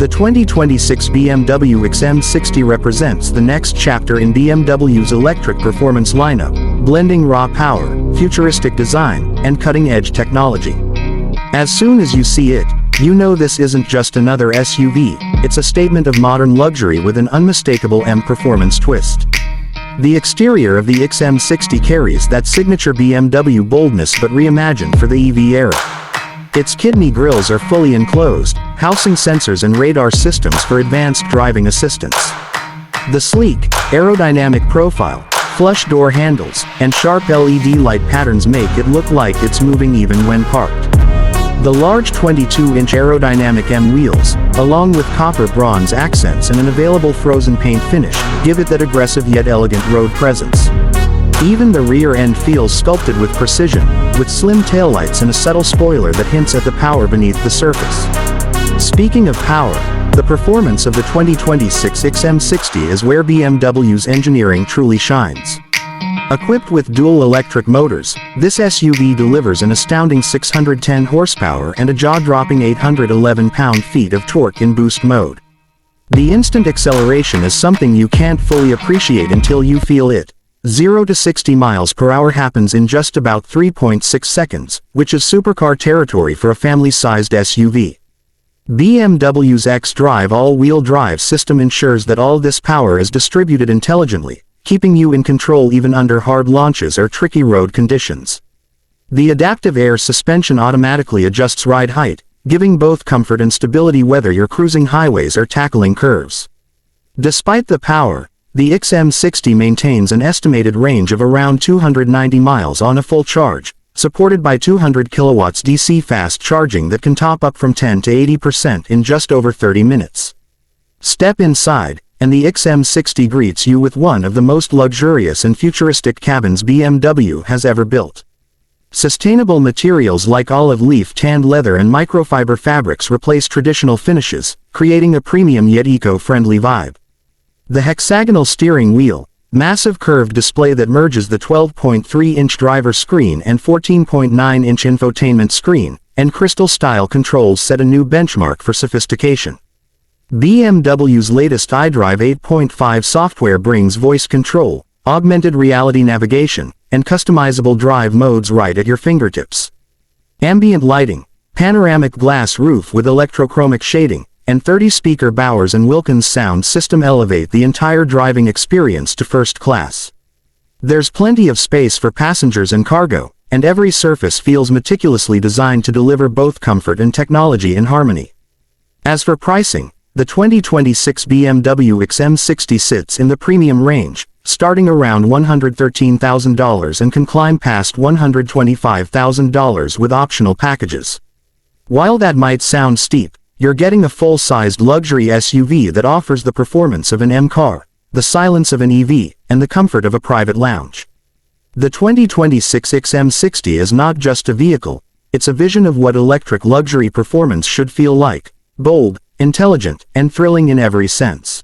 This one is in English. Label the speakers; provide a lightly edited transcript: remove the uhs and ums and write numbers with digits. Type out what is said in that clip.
Speaker 1: The 2026 BMW M60 represents the next chapter in BMW's electric performance lineup, blending raw power, futuristic design, and cutting-edge technology. As soon as you see it, you know this isn't just another SUV, it's a statement of modern luxury with an unmistakable M performance twist. The exterior of the M60 carries that signature BMW boldness but reimagined for the EV era. Its kidney grills are fully enclosed, housing sensors and radar systems for advanced driving assistance. The sleek, aerodynamic profile, flush door handles, and sharp LED light patterns make it look like it's moving even when parked. The large 22-inch aerodynamic M wheels, along with copper bronze accents and an available frozen paint finish, give it that aggressive yet elegant road presence. Even the rear end feels sculpted with precision, with slim taillights and a subtle spoiler that hints at the power beneath the surface. Speaking of power, the performance of the 2026 M60 is where BMW's engineering truly shines. Equipped with dual electric motors, this SUV delivers an astounding 610 horsepower and a jaw-dropping 811 pound-feet of torque in boost mode. The instant acceleration is something you can't fully appreciate until you feel it. 0 to 60 miles per hour happens in just about 3.6 seconds, which is supercar territory for a family-sized SUV. BMW's xDrive all-wheel drive system ensures that all this power is distributed intelligently, keeping you in control even under hard launches or tricky road conditions. The adaptive air suspension automatically adjusts ride height, giving both comfort and stability whether you're cruising highways or tackling curves. Despite the power, the M60 maintains an estimated range of around 290 miles on a full charge, supported by 200 kilowatts DC fast charging that can top up from 10 to 80% in just over 30 minutes. Step inside, and the M60 greets you with one of the most luxurious and futuristic cabins BMW has ever built. Sustainable materials like olive leaf tanned leather and microfiber fabrics replace traditional finishes, creating a premium yet eco-friendly vibe. The hexagonal steering wheel, massive curved display that merges the 12.3-inch driver screen and 14.9-inch infotainment screen, and crystal-style controls set a new benchmark for sophistication. BMW's latest iDrive 8.5 software brings voice control, augmented reality navigation, and customizable drive modes right at your fingertips. Ambient lighting, panoramic glass roof with electrochromic shading, and 30-speaker Bowers & Wilkins sound system elevate the entire driving experience to first class. There's plenty of space for passengers and cargo, and every surface feels meticulously designed to deliver both comfort and technology in harmony. As for pricing, the 2026 BMW M60 sits in the premium range, starting around $113,000 and can climb past $125,000 with optional packages. While that might sound steep, you're getting a full-sized luxury SUV that offers the performance of an M car, the silence of an EV, and the comfort of a private lounge. The 2026 M60 is not just a vehicle, it's a vision of what electric luxury performance should feel like: bold, intelligent, and thrilling in every sense.